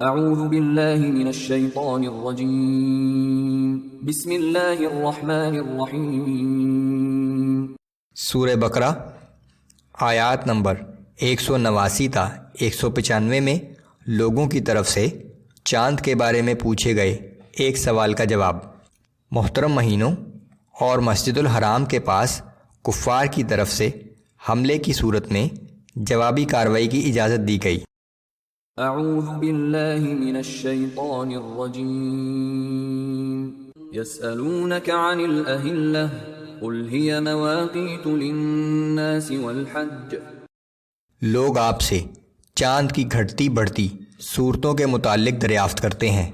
اعوذ باللہ من الشیطان الرجیم بسم اللہ الرحمن الرحیم۔ سورہ بقرہ آیات نمبر 189 تا 195 میں لوگوں کی طرف سے چاند کے بارے میں پوچھے گئے ایک سوال کا جواب۔ محترم مہینوں اور مسجد الحرام کے پاس کفار کی طرف سے حملے کی صورت میں جوابی کارروائی کی اجازت دی گئی۔ اعوذ باللہ من الشیطان الرجیم یسألونک عن الأہلہ قل ہی مواقیت للناس والحج۔ لوگ آپ سے چاند کی گھٹتی بڑھتی صورتوں کے متعلق دریافت کرتے ہیں،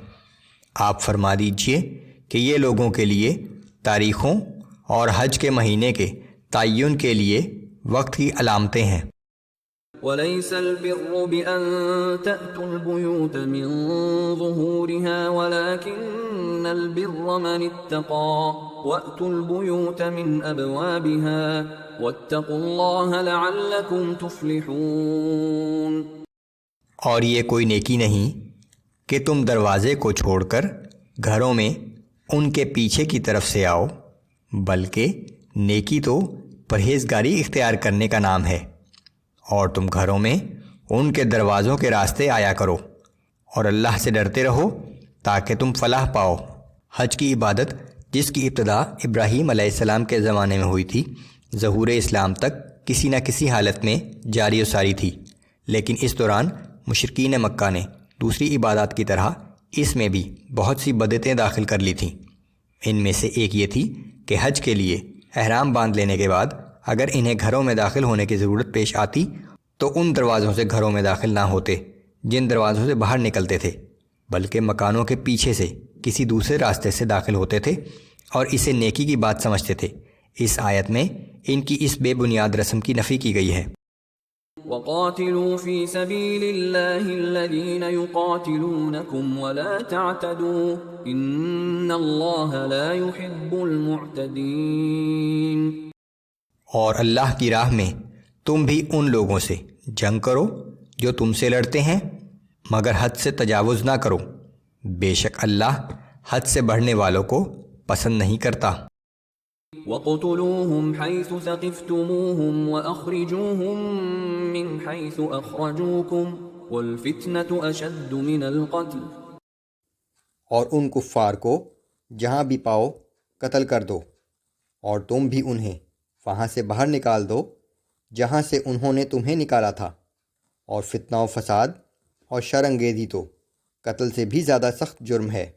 آپ فرما دیجئے کہ یہ لوگوں کے لیے تاریخوں اور حج کے مہینے کے تعین کے لیے وقت کی علامتیں ہیں۔ وَلَيْسَ الْبِرُّ بِأَن تَأْتُوا الْبُيُوتَ مِن ظُهُورِهَا وَلَكِنَّ الْبِرَّ مَنِ اتَّقَى وَأْتُوا الْبُيُوتَ مِنْ أَبْوَابِهَا وَاتَّقُوا اللَّهَ لَعَلَّكُمْ تُفْلِحُونَ۔ اور یہ کوئی نیکی نہیں کہ تم دروازے کو چھوڑ کر گھروں میں ان کے پیچھے کی طرف سے آؤ، بلکہ نیکی تو پرہیزگاری اختیار کرنے کا نام ہے، اور تم گھروں میں ان کے دروازوں کے راستے آیا کرو، اور اللہ سے ڈرتے رہو تاکہ تم فلاح پاؤ۔ حج کی عبادت جس کی ابتدا ابراہیم علیہ السلام کے زمانے میں ہوئی تھی، ظہور اسلام تک کسی نہ کسی حالت میں جاری و ساری تھی، لیکن اس دوران مشرکین مکہ نے دوسری عبادات کی طرح اس میں بھی بہت سی بدعتیں داخل کر لی تھیں۔ ان میں سے ایک یہ تھی کہ حج کے لیے احرام باندھ لینے کے بعد اگر انہیں گھروں میں داخل ہونے کی ضرورت پیش آتی تو ان دروازوں سے گھروں میں داخل نہ ہوتے جن دروازوں سے باہر نکلتے تھے، بلکہ مکانوں کے پیچھے سے کسی دوسرے راستے سے داخل ہوتے تھے اور اسے نیکی کی بات سمجھتے تھے۔ اس آیت میں ان کی اس بے بنیاد رسم کی نفی کی گئی ہے۔ وَقَاتِلُوا فِي سَبِيلِ اللَّهِ الَّذِينَ يُقَاتِلُونَكُمْ وَلَا تَعْتَدُوا إِنَّ اللَّهَ لَا يُحِبُّ الْمُعْتَدِينَ۔ اور اللہ کی راہ میں تم بھی ان لوگوں سے جنگ کرو جو تم سے لڑتے ہیں، مگر حد سے تجاوز نہ کرو، بے شک اللہ حد سے بڑھنے والوں کو پسند نہیں کرتا۔ وَاقْتُلُوهُمْ حَيْثُ ثَقِفْتُمُوهُمْ وَأَخْرِجُوهُمْ مِنْ حَيْثُ أَخْرَجُوكُمْ وَالْفِتْنَةُ أَشَدُّ مِنَ الْقَتْلِ۔ اور ان کفار کو جہاں بھی پاؤ قتل کر دو، اور تم بھی انہیں وہاں سے باہر نکال دو جہاں سے انہوں نے تمہیں نکالا تھا، اور فتنہ و فساد اور شر انگیزی تو قتل سے بھی زیادہ سخت جرم ہے۔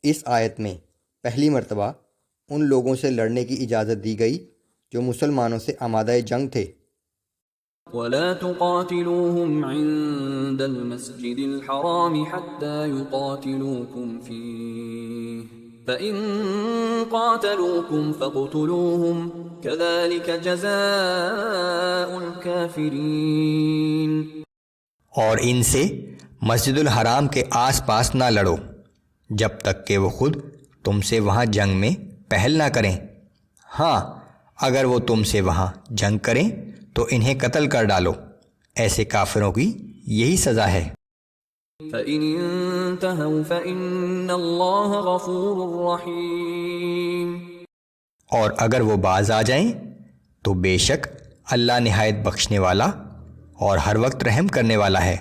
اس آیت میں پہلی مرتبہ ان لوگوں سے لڑنے کی اجازت دی گئی جو مسلمانوں سے آمادہ جنگ تھے۔ وَلَا تُقَاتِلُوهُمْ عِندَ الْمَسْجِدِ الْحَرَامِ حَتَّى يُقَاتِلُوكُمْ فِيهِ فَإِن قَاتَلُوكُمْ فَاقْتُلُوهُمْ كَذَلِكَ جَزَاءُ الْكَافِرِينَ۔ اور ان سے مسجد الحرام کے آس پاس نہ لڑو جب تک کہ وہ خود تم سے وہاں جنگ میں پہل نہ کریں، ہاں اگر وہ تم سے وہاں جنگ کریں تو انہیں قتل کر ڈالو، ایسے کافروں کی یہی سزا ہے۔ فَإِنِ انْتَهَوْا فَإِنَّ اللَّهَ غَفُورٌ رَحِيمٌ۔ اور اگر وہ باز آ جائیں تو بے شک اللہ نہایت بخشنے والا اور ہر وقت رحم کرنے والا ہے۔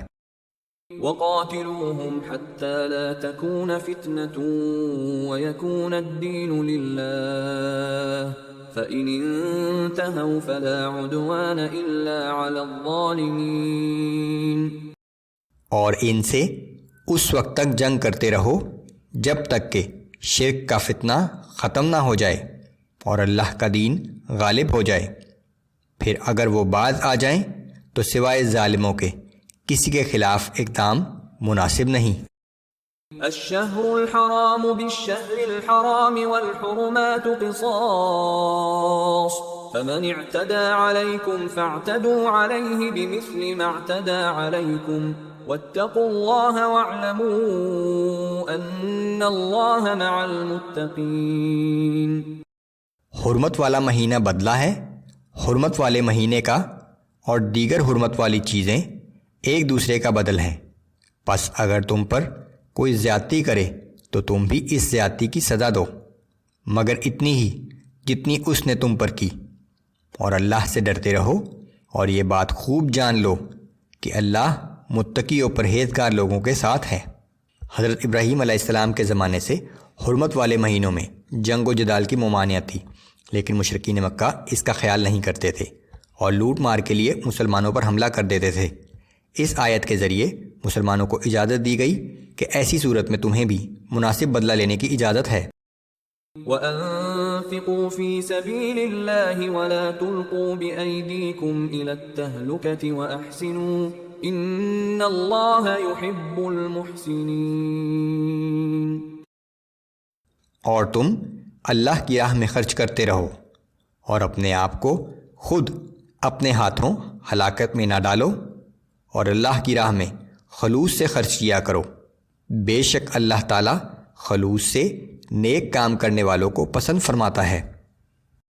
وَقَاتِلُوهُمْ حَتَّى لَا تَكُونَ فِتْنَةٌ وَيَكُونَ الدِّينُ لِلَّهِ فَإِنِ انْتَهَوْا فَلَا عُدْوَانَ إِلَّا عَلَى الظَّالِمِينَ۔ اور ان سے اس وقت تک جنگ کرتے رہو جب تک کہ شرک کا فتنہ ختم نہ ہو جائے اور اللہ کا دین غالب ہو جائے، پھر اگر وہ باز آ جائیں تو سوائے ظالموں کے کسی کے خلاف اقدام مناسب نہیں۔ الشہر الحرام بالشہر الحرام والحرمات قصاص فمن اعتدى عليكم فاعتدوا عليه بمثل ما اعتدى عليكم واتقوا الله واعلموا ان الله مع المتقين۔ حرمت والا مہینہ بدلہ ہے حرمت والے مہینے کا، اور دیگر حرمت والی چیزیں ایک دوسرے کا بدل ہیں، پس اگر تم پر کوئی زیادتی کرے تو تم بھی اس زیادتی کی سزا دو، مگر اتنی ہی جتنی اس نے تم پر کی، اور اللہ سے ڈرتے رہو، اور یہ بات خوب جان لو کہ اللہ متقی و پرہیزگار لوگوں کے ساتھ ہے۔ حضرت ابراہیم علیہ السلام کے زمانے سے حرمت والے مہینوں میں جنگ و جدال کی ممانعت تھی، لیکن مشرکین مکہ اس کا خیال نہیں کرتے تھے اور لوٹ مار کے لیے مسلمانوں پر حملہ کر دیتے تھے۔ اس آیت کے ذریعے مسلمانوں کو اجازت دی گئی کہ ایسی صورت میں تمہیں بھی مناسب بدلہ لینے کی اجازت ہے۔ وَأَنفِقُوا فِي سَبِيلِ اللَّهِ وَلَا تُلْقُوا بِأَيْدِيكُمْ إِلَى التَّهْلُكَةِ وَأَحْسِنُوا إِنَّ اللَّهَ يُحِبُّ الْمُحْسِنِينَ۔ اور تم اللہ کی راہ میں خرچ کرتے رہو اور اپنے آپ کو خود اپنے ہاتھوں ہلاکت میں نہ ڈالو، اور اللہ کی راہ میں خلوص سے خرچ کیا کرو، بے شک اللہ تعالیٰ خلوص سے نیک کام کرنے والوں کو پسند فرماتا ہے۔